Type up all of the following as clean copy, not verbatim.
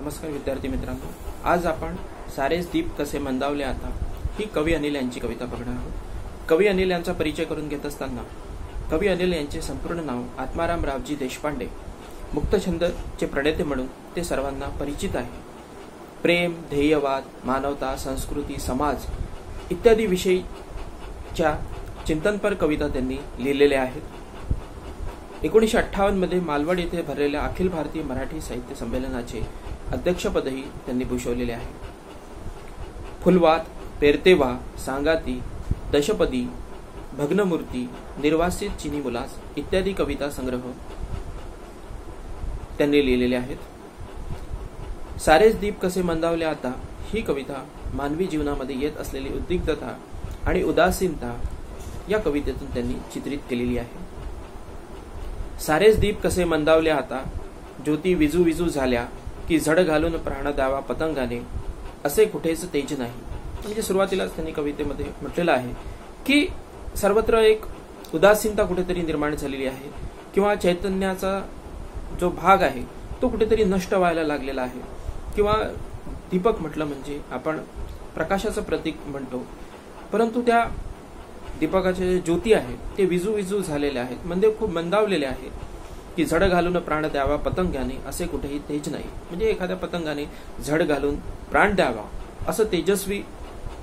नमस्कार विद्यार्थी मित्रांनो, आज आपण सारेच दीप कसे मंदावले आता ही कवी अनिल यांची कविता बघणार आहोत। कवी अनिल यांचा परिचय करून घेत असताना कवी अनिल यांचे संपूर्ण नाव आत्माराम रावजी देशपांडे, मुक्तछंदचे प्रणेते म्हणून ते सर्वांना परिचित आहे। प्रेम, ध्येयवाद, मानवता, संस्कृती, समाज इत्यादी विषयीच्या चिंतनपर कविता त्यांनी लिहिलेल्या आहेत। 1958 मध्ये मालवण येथे भरलेल्या अखिल भारतीय मराठी साहित्य संमेलनाचे अध्यक्षपदही त्यांनी भूषवलेले आहे। फुलवात, पेरतेवा, सांगाती, दशपदी, भग्नमूर्ती, निर्वासित चिनी मुलास इत्यादी कविता संग्रह त्यांनी लिहिलेले आहेत। सारेच दीप कसे मंदावले आता ही कविता मानवी जीवनामध्ये येत असलेली उद्विग्नता आणि उदासीनता या कवितेतून त्यांनी चित्रित केलेली आहे। सारेच दीप कसे मंदावले आता, ज्योती विजू विजू झाल्या की झड घालून प्राण द्यावा पतंगाने, असे कुठेच तेज नाही। म्हणजे सुरुवातीलाच त्यांनी कवितेमध्ये म्हटलेलं आहे की सर्वत्र एक उदासीनता कुठेतरी निर्माण झालेली आहे किंवा चैतन्याचा जो भाग आहे तो कुठेतरी नष्ट व्हायला लागलेला आहे। किंवा दीपक म्हटलं म्हणजे आपण प्रकाशाचं प्रतीक म्हणतो, परंतु त्या दीपकाचे जे ज्योती आहेत ते विजू विजू झालेले आहेत, म्हणजे खूप मंदावलेले आहेत की झड घालून प्राण द्यावा पतंगाने, असे कुठेही तेज नाही। म्हणजे एखाद्या पतंगाने झड घालून प्राण द्यावा असं तेजस्वी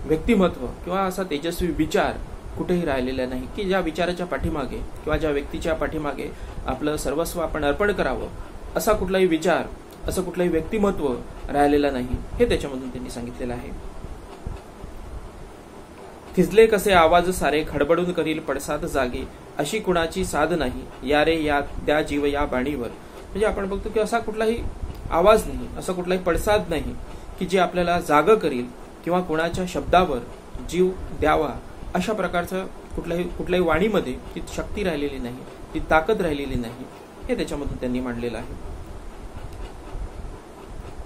व्यक्तिमत्व किंवा असा तेजस्वी विचार कुठेही राहिलेला नाही की ज्या विचाराच्या पाठीमागे किंवा ज्या व्यक्तीच्या पाठीमागे आपलं सर्वस्व आपण अर्पण करावं, असा कुठलाही विचार, असं कुठलंही व्यक्तिमत्व राहिलेलं नाही, हे त्याच्यामधून त्यांनी सांगितलेलं आहे। थिजले कसे आवाज सारे, खडबडून करील पडसाद जागे, अशी कुणाची साध नाही, या रे या द्या जीव या बाणीवर। म्हणजे आपण बघतो की असा कुठलाही आवाज नाही, असा कुठलाही पडसाद नाही की जे आपल्याला जाग करील किंवा कुणाच्या शब्दावर जीव द्यावा, अशा प्रकारचं कुठल्याही वाणीमध्ये ती शक्ती राहिलेली नाही, ती ताकद राहिलेली नाही, हे त्याच्यामधून त्यांनी मांडलेलं आहे।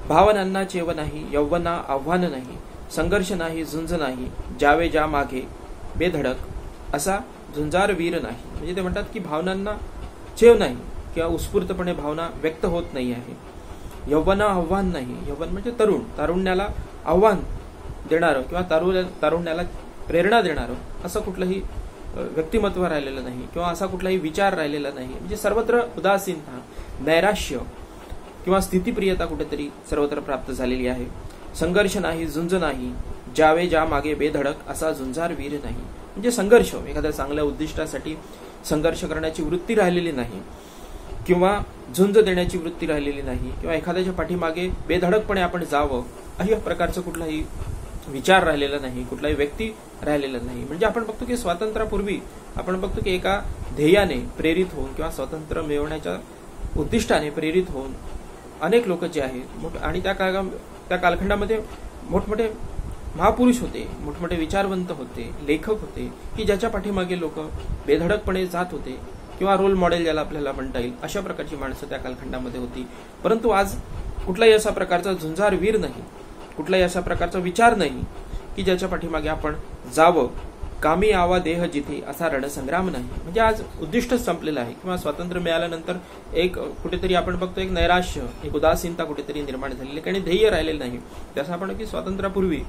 भावनांना चेव नाही, यौवना आव्हान नाही, संघर्ष नाही, झुंज नाही, जावे जा मागे बेधडक, असा झुंजार वीर नाही। म्हणजे ते म्हणतात की भावनांना चेव नाही किंवा उत्स्फूर्तपणे भावना व्यक्त होत नाही आहे। यौवना आव्हान नाही, यौवन म्हणजे तरुण, तारुण्याला आव्हान देणारं किंवा तारुण्याला प्रेरणा देणारं असं कुठलंही व्यक्तिमत्व राहिलेलं नाही किंवा असा कुठलाही विचार राहिलेला नाही। म्हणजे सर्वत्र उदासीनता, नैराश्य किंवा स्थितीप्रियता कुठेतरी सर्वत्र प्राप्त झालेली आहे। संघर्ष नाही, झुंज नाही, जावे जा मागे बेधडक, असा झुंजार वीर नाही। म्हणजे संघर्ष, एखाद्या चांगल्या उद्दिष्टासाठी संघर्ष करण्याची वृत्ती राहिलेली नाही किंवा झुंज देण्याची वृत्ती राहिलेली नाही किंवा एखाद्याच्या पाठीमागे बेधडकपणे आपण जावं अशा प्रकारचं कुठलाही विचार राहिलेला नाही, कुठलाही व्यक्ती राहिलेला नाही। म्हणजे आपण बघतो की स्वातंत्र्यापूर्वी आपण बघतो की एका ध्येयाने प्रेरित होऊन किंवा स्वातंत्र्य मिळवण्याच्या उद्दिष्टाने प्रेरित होऊन अनेक लोक जे आहेत आणि त्या कालखंडामध्ये मोठमोठे महापुरुष होते, मोठमोठे विचारवंत होते, लेखक होते की ज्याच्या पाठीमागे लोक बेधडकपणे जात होते किंवा रोल मॉडेल ज्याला आपल्याला म्हणता येईल, अशा प्रकारची माणसं त्या कालखंडामध्ये होती। परंतु आज कुठलाही असा प्रकारचा झुंजार वीर नाही, कुठलाही अशा प्रकारचा विचार नाही की ज्याच्या पाठीमागे आपण जावं, कामी आवा देह जिथे, असा रणसंग्राम नाही। म्हणजे आज उद्दिष्टच संपलेलं आहे किंवा स्वातंत्र्य मिळाल्यानंतर एक कुठेतरी आपण बघतो एक नैराश्य, एक उदासीनता कुठेतरी निर्माण झालेली आणि ध्येय राहिलेलं नाही। त्याचं आपण की स्वातंत्र्यापूर्वी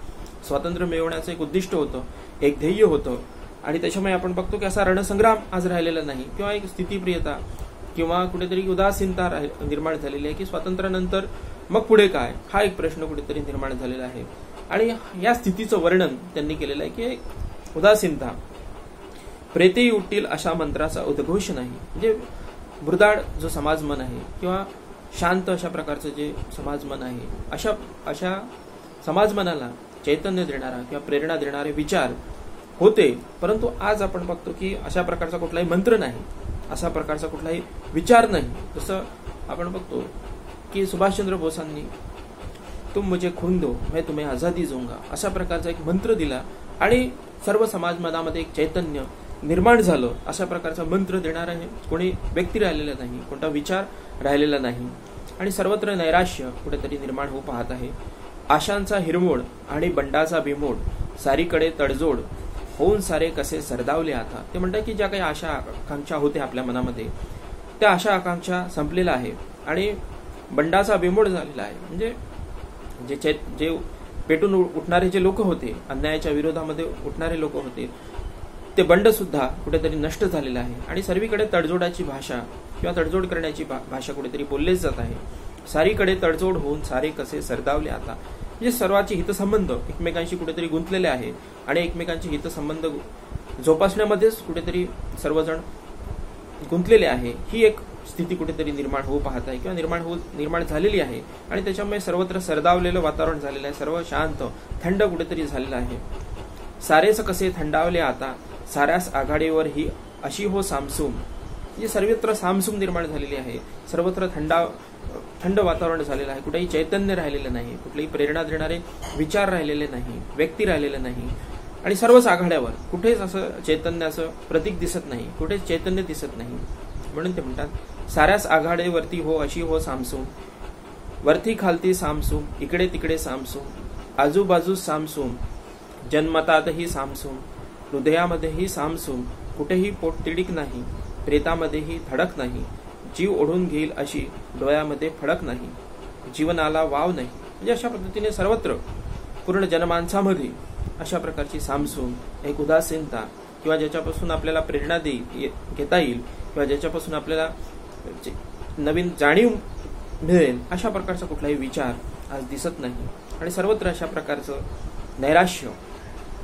स्वातंत्र्य मिळवण्याचं एक उद्दिष्ट होतं, एक ध्येय होतं आणि त्याच्यामुळे आपण बघतो की असा रणसंग्राम आज राहिलेला नाही किंवा एक स्थितीप्रियता किंवा कुठेतरी उदासीनता निर्माण झालेली आहे की स्वातंत्र्यानंतर मग पुढे काय, हा एक प्रश्न कुठेतरी निर्माण झालेला आहे। आणि या स्थितीचं वर्णन त्यांनी केलेलं आहे की उदासीनता, प्रेतेही उठतील अशा मंत्राचा उद्घोष नाही। म्हणजे मृदाळ जो समाजमन आहे किंवा शांत अशा प्रकारचं जे समाजमन आहे, अशा समाजमनाला चैतन्य देणारा किंवा प्रेरणा देणारे विचार होते, परंतु आज आपण बघतो की अशा प्रकारचा कुठलाही मंत्र नाही, अशा प्रकारचा कुठलाही विचार नाही। जसं आपण बघतो की सुभाषचंद्र बोसांनी तुम मुझे खून दो मैं तुम्हें आजादी दूंगा अशा प्रकारचा एक मंत्र दिला आणि सर्व समाजमनामध्ये एक चैतन्य निर्माण झालं। अशा प्रकारचा मंत्र देणारा कोणी व्यक्ती राहिलेला नाही, कोणता विचार राहिलेला नाही आणि सर्वत्र नैराश्य कुठेतरी निर्माण होऊ पाहत आहे। आशांचा हिरमोड आणि बंडाचा बिमोड, सारीकडे तडजोड होऊन सारे कसे सरदावले आता। ते म्हणतात की ज्या काही आशा आकांक्षा होत्या आपल्या मनामध्ये त्या आशा आकांक्षा संपलेल्या आहे आणि बंडाचा बिमोड झालेला आहे। म्हणजे जे पेटून उठणारे जे लोक होते, अन्यायाच्या विरोधामध्ये उठणारे लोक होते, ते बंड सुद्धा कुठेतरी नष्ट झालेलं आहे आणि सर्वीकडे तडजोडाची भाषा किंवा तडजोड करण्याची भाषा कुठेतरी बोललीच जात आहे. सारीकडे तडजोड होऊन सारे कसे सरदावले आता. म्हणजे सर्वांचे हितसंबंध एकमेकांशी कुठेतरी गुंतलेले आहे आणि एकमेकांचे हितसंबंध जोपासण्यामध्येच कुठेतरी सर्वजण गुंतलेले आहे. ही एक स्थिती कुठेतरी निर्माण होऊ पाहत आहे किंवा निर्माण झालेली आहे आणि त्याच्यामुळे सर्वत्र सरदावलेलं वातावरण झालेलं आहे. सर्व शांत थंड कुठेतरी झालेलं आहे. सारेच कसे थंडावले आता, साऱ्यास आघाडीवर ही अशी हो सामसूम. म्हणजे सर्वत्र सामसूम निर्माण झालेली आहे. सर्वत्र थंड वातावरण झालेलं आहे. कुठेही चैतन्य राहिलेलं नाही, कुठलेही प्रेरणा देणारे विचार राहिलेले नाही, व्यक्ती राहिलेले नाही आणि सर्वच आघाड्यावर कुठेच असं चैतन्याचं प्रतीक दिसत नाही, कुठेच चैतन्य दिसत नाही. म्हणून ते म्हणतात साऱ्याच आघाडीवरती हो अशी हो सामसूम, वरती खालती सामसूम, इकडे तिकडे सामसूम, आजूबाजूस सामसूम, जन्मतातही सामसूम, हृदयामध्येही सामसूम, कुठेही पोटतिडीक नाही, प्रेतामध्येही धडक नाही, जीव ओढून घेईल अशी डोळ्यामध्ये फडक नाही, जीवनाला वाव नाही. म्हणजे अशा पद्धतीने सर्वत्र पूर्ण जनमानसामध्ये अशा प्रकारची सामसूम, एक उदासीनता किंवा ज्याच्यापासून आपल्याला प्रेरणा घेता येईल किंवा ज्याच्यापासून आपल्याला नवीन जाणीव मिळेल अशा प्रकारचा कुठलाही विचार आज दिसत नाही आणि सर्वत्र अशा प्रकारचं नैराश्य,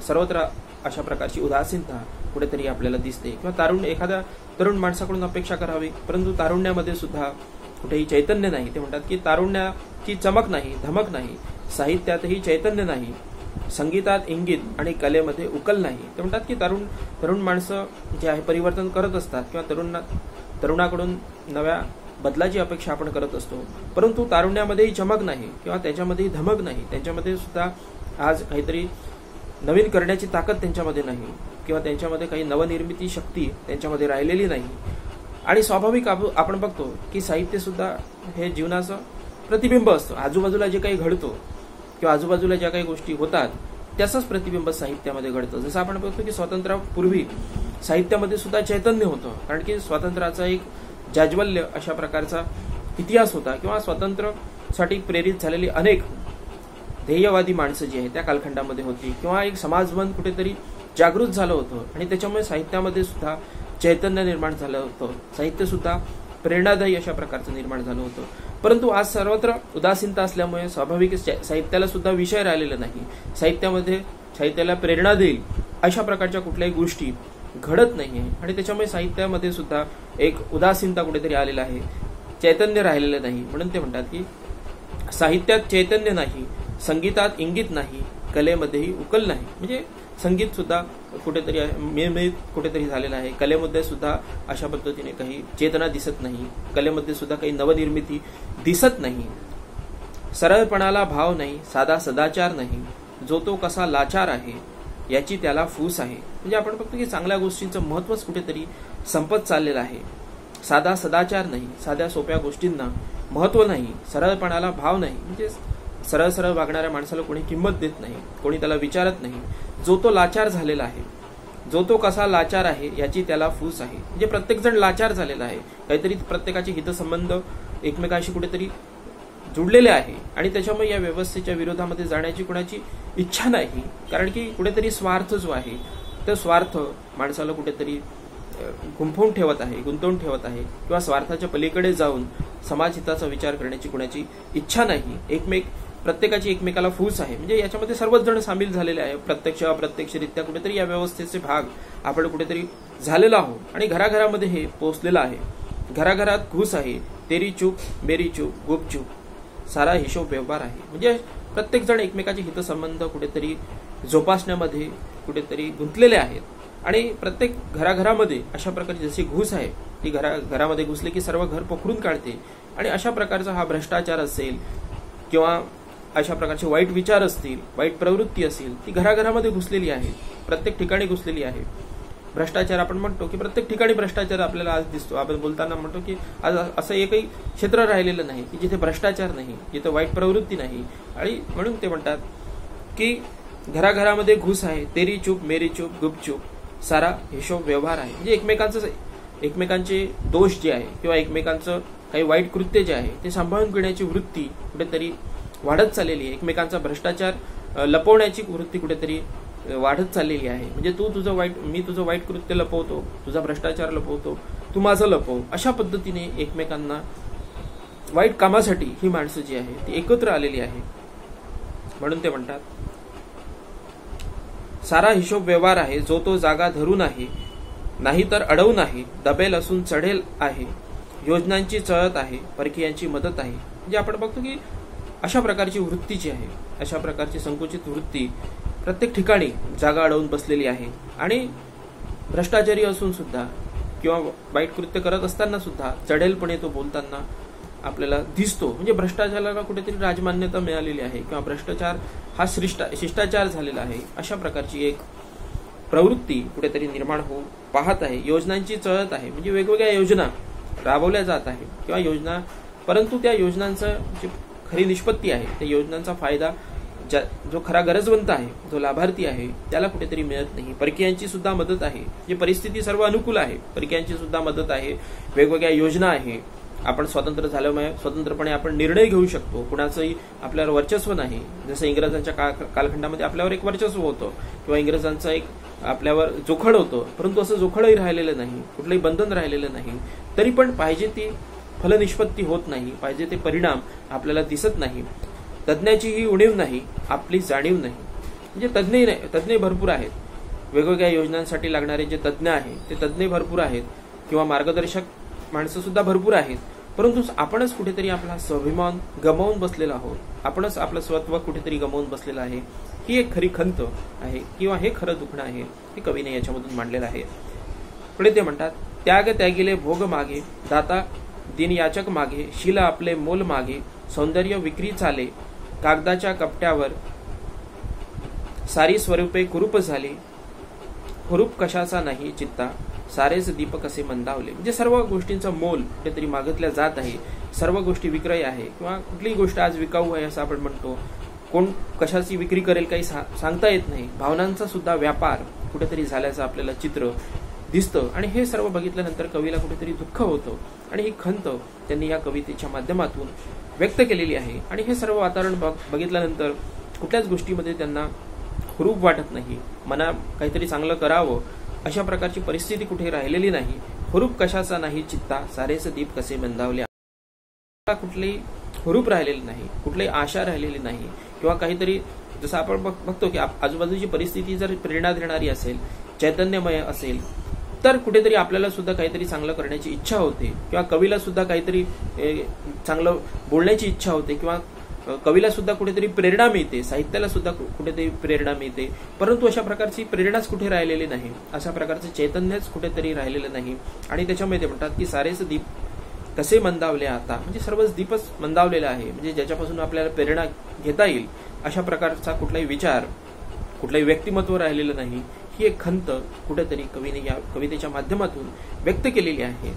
सर्वत्र अशा प्रकारची उदासीनता कुठेतरी आपल्याला दिसते. किंवा एखाद्या तरुण माणसाकडून अपेक्षा करावी, परंतु तारुण्यामध्ये सुद्धा कुठेही चैतन्य नाही. ते म्हणतात की तारुण्याची चमक नाही, धमक नाही, साहित्यातही चैतन्य नाही, संगीतात इंगित आणि कलेमध्ये उकल नाही. ते म्हणतात की तरुण माणसं जे आहे परिवर्तन करत असतात किंवा तरुणाकडून नव्या बदलाची अपेक्षा आपण करत असतो, परंतु तारुण्यामध्येही चमक नाही किंवा त्याच्यामध्येही धमक नाही. त्यांच्यामध्ये सुद्धा आज काहीतरी नवीन करण्याची ताकद त्यांच्यामध्ये नाही किंवा त्यांच्यामध्ये काही नवनिर्मिती शक्ती त्यांच्यामध्ये राहिलेली नाही. आणि स्वाभाविक आपण बघतो की साहित्य सुद्धा हे जीवनाचं प्रतिबिंब असतं. आजूबाजूला जे काही घडतो किंवा आजूबाजूला ज्या काही गोष्टी होतात त्याचंच प्रतिबिंब साहित्यामध्ये घडतं. जसं आपण बघतो की स्वातंत्र्यापूर्वी साहित्यामध्ये सुद्धा चैतन्य होतं, कारण की स्वातंत्र्याचा एक जाज्वल्य अशा प्रकारचा इतिहास होता किंवा स्वातंत्र्यासाठी प्रेरित झालेली अनेक ध्येयवादी माणसं जी आहे त्या कालखंडामध्ये होती किंवा एक समाजमन कुठेतरी जागृत झालं होतं आणि त्याच्यामुळे साहित्यामध्ये सुद्धा चैतन्य निर्माण झालं होतं. साहित्य सुद्धा प्रेरणादायी अशा प्रकारचं निर्माण झालं होतं. परंतु आज सर्वत्र उदासीनता असल्यामुळे स्वाभाविक साहित्याला सुद्धा विषय राहिलेला नाही. साहित्याला प्रेरणा देईल अशा प्रकारच्या कुठल्याही गोष्टी घडत नाहीये आणि त्याच्यामुळे साहित्यामध्ये सुद्धा एक उदासीनता कुठेतरी आलेला आहे, चैतन्य राहिलेलं नाही. म्हणून ते म्हणतात की साहित्यात चैतन्य नाही, संगीतात इंगित नाही, कलेमध्येही उकल नाही. म्हणजे संगीत सुद्धा कुठेतरी मिळमिळीत कुठेतरी झालेलं आहे. कलेमध्ये सुद्धा अशा पद्धतीने काही चेतना दिसत नाही, कलेमध्ये सुद्धा काही नवनिर्मिती दिसत नाही. सरळपणाला भाव नाही, साधा सदाचार नाही, जो तो कसा लाचार आहे याची त्याला फूस आहे. म्हणजे आपण बघतो की चांगल्या गोष्टींचं महत्वच कुठेतरी संपत चाललेलं आहे. साधा सदाचार नाही, साध्या सोप्या गोष्टींना महत्व नाही, सरळपणाला भाव नाही, म्हणजे सरळ सरळ वागणाऱ्या माणसाला कोणी किंमत देत नाही, कोणी त्याला विचारत नाही. जो तो लाचार झालेला आहे, जो तो कसा लाचार आहे याची त्याला फूस आहे. म्हणजे प्रत्येक जण लाचार झालेला आहे, काहीतरी प्रत्येकाचे हितसंबंध एकमेकांशी कुठेतरी जुडलेले आहे आणि त्याच्यामुळे या व्यवस्थेच्या विरोधामध्ये जाण्याची कोणाची इच्छा नाही. कारण की कुठेतरी स्वार्थ जो आहे तो स्वार्थ माणसाला कुठेतरी गुंतवून ठेवत आहे किंवा स्वार्थाच्या पलीकडे जाऊन समाजहिताचा विचार करण्याची कोणाची इच्छा नाही. प्रत्येकाची एकमेकाला फूस आहे. म्हणजे याच्यामध्ये सर्वच जण सामील झालेले आहे. प्रत्यक्ष अप्रत्यक्षरित्या कुठेतरी या व्यवस्थेचे भाग आपण कुठेतरी झालेला आहोत आणि घराघरामध्ये हे पोहोचलेलं आहे. घराघरात घुस आहे, तेरी चूप मेरी चूप गुपचूप, सारा हिशोब व्यवहार आहे. म्हणजे प्रत्येक जण एकमेकाचे हितसंबंध कुठेतरी जोपासण्यामध्ये कुठेतरी गुंतलेले आहेत आणि प्रत्येक घराघरामध्ये अशा प्रकारची जशी घुस आहे ती घरामध्ये घुसली की सर्व घर पोखरून काढते आणि अशा प्रकारचा हा भ्रष्टाचार असेल किंवा अशा प्रकारचे वाईट विचार असतील, वाईट प्रवृत्ती असेल, ती घराघरामध्ये घुसलेली आहे, प्रत्येक ठिकाणी घुसलेली आहे. भ्रष्टाचार आपण म्हणतो की प्रत्येक ठिकाणी भ्रष्टाचार आपल्याला आज दिसतो. आपण बोलताना म्हणतो की आज असं एकही क्षेत्र राहिलेलं नाही की जिथे भ्रष्टाचार नाही, जिथे वाईट प्रवृत्ती नाही. आणि म्हणून ते म्हणतात की घराघरामध्ये घुस आहे, तेरी चूप मेरी चूप गुपचूप, सारा हिशोब व्यवहार आहे. म्हणजे एकमेकांचे दोष जे आहे किंवा एकमेकांचं काही वाईट कृत्य जे आहे ते सांभाळून घेण्याची वृत्ती कुठेतरी वाढत चाललेली आहे. एकमेकांचा भ्रष्टाचार लपवण्याची वृत्ती कुठेतरी वाढत चाललेली आहे. म्हणजे तू तुझं वाईट, मी तुझं वाईट कृत्य लपवतो, तुझा भ्रष्टाचार लपवतो, तू माझं लपव, अशा पद्धतीने एकमेकांना वाईट कामासाठी ही माणसं जी आहे ती एकत्र आलेली आहे. म्हणून ते म्हणतात, सारा हिशोब व्यवहार आहे, जो तो जागा धरून आहे, नाही तर अडवून आहे, दबेल असून चढेल आहे, योजनांची चळत आहे, परकीयांची मदत आहे. म्हणजे आपण बघतो की अशा प्रकारची वृत्ती जी आहे, अशा प्रकारची संकुचित वृत्ती प्रत्येक ठिकाणी जागा अडवून बसलेली आहे. आणि भ्रष्टाचारी असून सुद्धा किंवा वाईट कृत्य करत असताना सुद्धा चढेलपणे तो बोलताना आपल्याला दिसतो. म्हणजे भ्रष्टाचाराला कुठेतरी राजमान्यता मिळालेली आहे किंवा भ्रष्टाचार हा शिष्टाचार झालेला आहे, अशा प्रकारची एक प्रवृत्ती कुठेतरी निर्माण होऊ पाहत आहे. योजनांची चळत आहे, म्हणजे वेगवेगळ्या योजना राबवल्या जात आहे किंवा योजना, परंतु त्या योजनांचं जी खरी निष्पत्ती आहे, त्या योजनांचा फायदा जो खरा गरजवंत आहे, जो लाभार्थी आहे, त्याला कुठेतरी मिळत नाही. परकीयांची सुद्धा मदत आहे, जी परिस्थिती सर्व अनुकूल आहे, परकीयांची सुद्धा मदत आहे, वेगवेगळ्या योजना आहे. आपण स्वतंत्र झाल्यामुळे स्वतंत्रपणे आपण निर्णय घेऊ शकतो, कुणाचंही आपल्यावर वर्चस्व नाही. जसं इंग्रजांच्या कालखंडामध्ये आपल्यावर एक वर्चस्व होतं किंवा इंग्रजांचं एक आपल्यावर जोखड होतं, परंतु असं जोखडही राहिलेलं नाही, कुठलंही बंधन राहिलेलं नाही. तरी पण पाहिजे ती फलनिष्पत्ती होत नाही, पाहिजे ते परिणाम आपल्याला दिसत नाही. तज्ञाची ही उणीव नाही, आपली जाणीव नाही. म्हणजे तज्ञ भरपूर आहेत, वेगवेगळ्या योजनांसाठी लागणारे जे तज्ञ आहेत ते तज्ञ भरपूर आहेत किंवा मार्गदर्शक माणसं सुद्धा भरपूर आहेत, परंतु आपणच कुठेतरी आपला स्वाभिमान गमावून बसलेला आहोत, आपणच आपलं स्वत्व कुठेतरी गमावून बसलेलं आहे. ही एक खरी खंत आहे किंवा हे खरं दुखणं आहे, हे कवीने याच्यामधून मांडलेलं आहे. पुढे ते म्हणतात, त्याग त्यागिले भोग मागे, दाता दिन याचक मागे, शील आपले मोल मागे, सौंदर्य विक्री चाले, कागदाच्या कपट्यावर सारी स्वरूपे कुरूप झाली, हुरूप कशाचा नाही चित्ता, सारेच दीप कसे मंदावले. म्हणजे सर्व गोष्टींचं मोल कुठेतरी मागितल्या जात आहे, सर्व गोष्टी विक्रय आहे किंवा कुठलीही गोष्ट आज विकाऊ आहे असं आपण म्हणतो. कोण कशाची विक्री करेल काही सांगता येत नाही. भावनांचा सुद्धा व्यापार कुठेतरी झाल्याचं आपल्याला चित्र दिसतं आणि हे सर्व बघितल्यानंतर कवीला कुठेतरी दुःख होतं आणि ही खंत त्यांनी या कवितेच्या माध्यमातून व्यक्त केलेली आहे. आणि हे सर्व वातावरण बघितल्यानंतर कुठल्याच गोष्टीमध्ये त्यांना हुरूप वाटत नाही, मना काहीतरी चांगलं करावं अशा प्रकारची परिस्थिती कुठे राहिलेली नाही. हुरूप कशाचा नाही चित्ता, सारेच दीप कसे मंदावले. कुठलीही हुरूप राहिलेली नाही, कुठलीही आशा राहिलेली नाही किंवा काहीतरी, जसं आपण बघतो की आजूबाजूची परिस्थिती जर प्रेरणा देणारी असेल, चैतन्यमय असेल, तर कुठेतरी आपल्याला सुद्धा काहीतरी चांगलं करण्याची इच्छा होते किंवा कवीला सुद्धा काहीतरी चांगलं बोलण्याची इच्छा होते किंवा कवीला सुद्धा कुठेतरी प्रेरणा मिळते, साहित्याला सुद्धा कुठेतरी प्रेरणा मिळते. परंतु अशा प्रकारची प्रेरणाच कुठे राहिलेली नाही, अशा प्रकारचं चैतन्यच कुठेतरी राहिलेलं नाही. आणि त्याच्यामुळे ते म्हणतात की सारेच दीप कसे मंदावले आता, म्हणजे सर्वच दीपच मंदावलेला आहे. म्हणजे ज्याच्यापासून आपल्याला प्रेरणा घेता येईल अशा प्रकारचा कुठलाही विचार, कुठलंही व्यक्तिमत्व राहिलेलं नाही. ही एक खंत कुठेतरी कवीने या कवितेच्या माध्यमातून व्यक्त केलेली आहे.